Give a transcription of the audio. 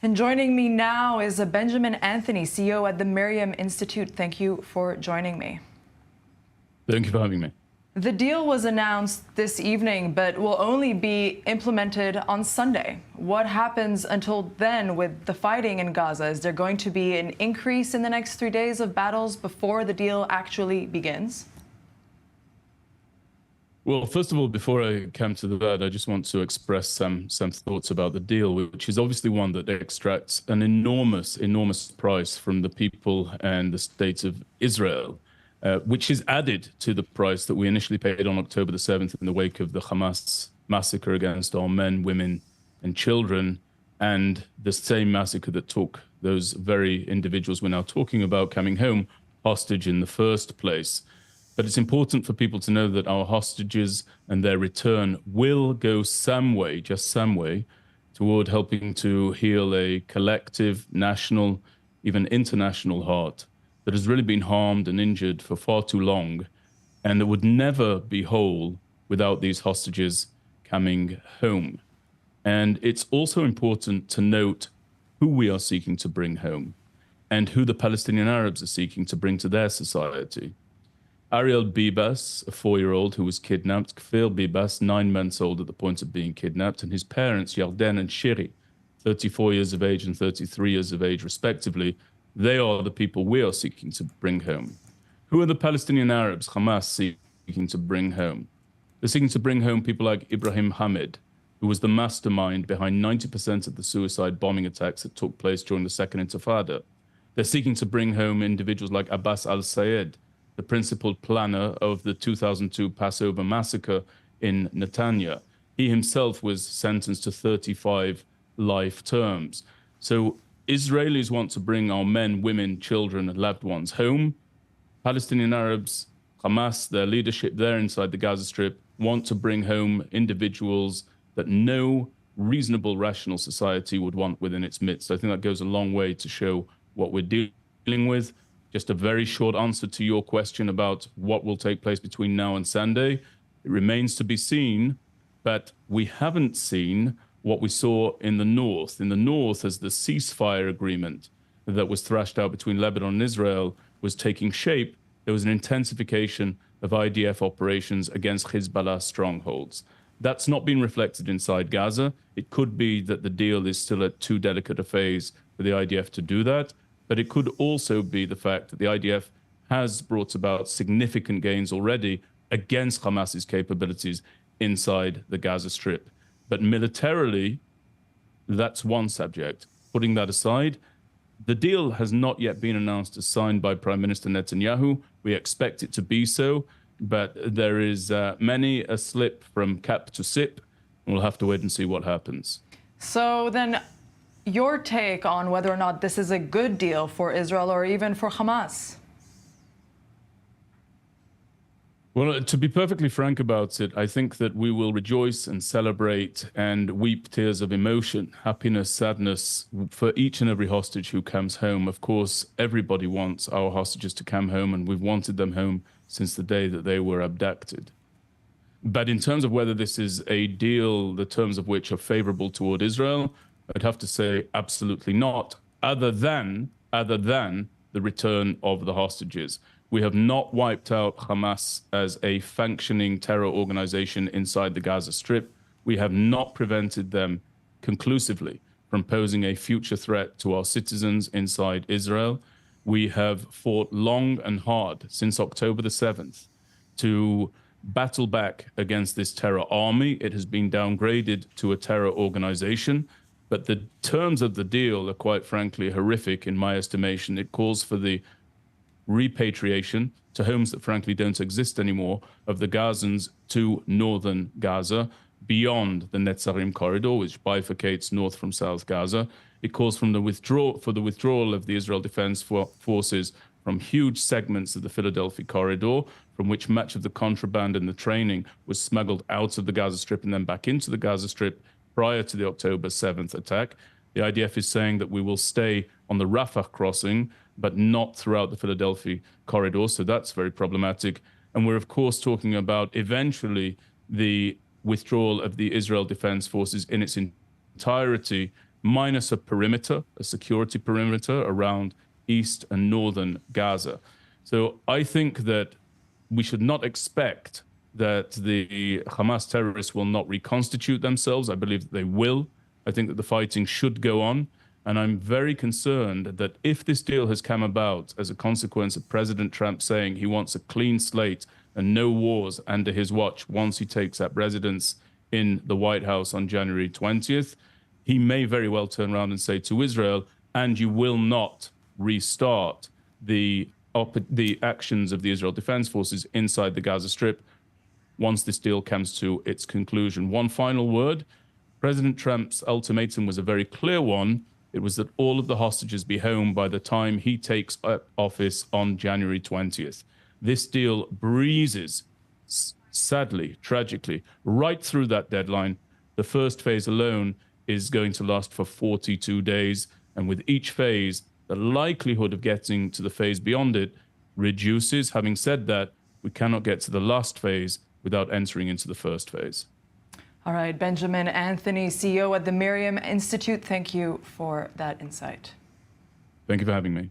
And joining me now is Benjamin Anthony, CEO at the MirYam Institute. Thank you for joining me. Thank you for having me. The deal was announced this evening, but will only be implemented on Sunday. What happens until then with the fighting in Gaza? Is there going to be an increase in the next 3 days of battles before the deal actually begins? Well, first of all, before I come to that, I just want to express some thoughts about the deal, which is obviously one that extracts an enormous price from the people and the state of Israel, which is added to the price that we initially paid on October the 7th in the wake of the Hamas massacre against our men, women, and children, and the same massacre that took those very individuals we're now talking about coming home hostage in the first place. But it's important for people to know that our hostages and their return will go some way, just some way, toward helping to heal a collective, national, even international heart that has really been harmed and injured for far too long, and that would never be whole without these hostages coming home. And it's also important to note who we are seeking to bring home and who the Palestinian Arabs are seeking to bring to their society. Ariel Bibas, a 4-year-old who was kidnapped, Kfir Bibas, 9 months old at the point of being kidnapped, and his parents, Yarden and Shiri, 34 years of age and 33 years of age, respectively, they are the people we are seeking to bring home. Who are the Palestinian Arabs, Hamas, seeking to bring home? They're seeking to bring home people like Ibrahim Hamid, who was the mastermind behind 90% of the suicide bombing attacks that took place during the Second Intifada. They're seeking to bring home individuals like Abbas al-Sayed, the principal planner of the 2002 Passover massacre in Netanya. He himself was sentenced to 35 life terms. So Israelis want to bring our men, women, children, and loved ones home. Palestinian Arabs, Hamas, their leadership there inside the Gaza Strip, want to bring home individuals that no reasonable, rational society would want within its midst. I think that goes a long way to show what we're dealing with. Just a very short answer to your question about what will take place between now and Sunday. It remains to be seen, but we haven't seen what we saw in the north. In the north, as the ceasefire agreement that was thrashed out between Lebanon and Israel was taking shape, there was an intensification of IDF operations against Hezbollah strongholds. That's not been reflected inside Gaza. It could be that the deal is still at too delicate a phase for the IDF to do that. But it could also be the fact that the IDF has brought about significant gains already against Hamas's capabilities inside the Gaza Strip. But militarily, that's one subject. Putting that aside, the deal has not yet been announced as signed by Prime Minister Netanyahu. We expect it to be so, but there is many a slip from cap to sip, and we'll have to wait and see what happens. So then, your take on whether or not this is a good deal for Israel or even for Hamas? Well, to be perfectly frank about it, I think that we will rejoice and celebrate and weep tears of emotion, happiness, sadness for each and every hostage who comes home. Of course, everybody wants our hostages to come home, and we've wanted them home since the day that they were abducted. But in terms of whether this is a deal, the terms of which are favorable toward Israel, I'd have to say absolutely not, other than the return of the hostages. We have not wiped out Hamas as a functioning terror organization inside the Gaza Strip. We have not prevented them conclusively from posing a future threat to our citizens inside Israel. We have fought long and hard since October the 7th to battle back against this terror army. It has been downgraded to a terror organization. But the terms of the deal are quite frankly horrific in my estimation. It calls for the repatriation to homes that frankly don't exist anymore of the Gazans to northern Gaza beyond the Netzarim corridor, which bifurcates north from South Gaza. It calls for the withdrawal of the Israel Defense Forces from huge segments of the Philadelphia corridor, from which much of the contraband and the training was smuggled out of the Gaza Strip and then back into the Gaza Strip prior to the October 7th attack. The IDF is saying that we will stay on the Rafah crossing, but not throughout the Philadelphia corridor, so that's very problematic. And we're, of course, talking about eventually the withdrawal of the Israel Defense Forces in its entirety, minus a perimeter, a security perimeter around east and northern Gaza. So I think that we should not expect that the Hamas terrorists will not reconstitute themselves. I believe that they will. I think that the fighting should go on. And I'm very concerned that if this deal has come about as a consequence of President Trump saying he wants a clean slate and no wars under his watch once he takes up residence in the White House on January 20th, he may very well turn around and say to Israel, and you will not restart the actions of the Israel Defense Forces inside the Gaza Strip once this deal comes to its conclusion. One final word. President Trump's ultimatum was a very clear one. It was that all of the hostages be home by the time he takes up office on January 20th. This deal breezes, sadly, tragically, right through that deadline. The first phase alone is going to last for 42 days. And with each phase, the likelihood of getting to the phase beyond it reduces. Having said that, we cannot get to the last phase without entering into the first phase. All right, Benjamin Anthony, CEO at the MirYam Institute, thank you for that insight. Thank you for having me.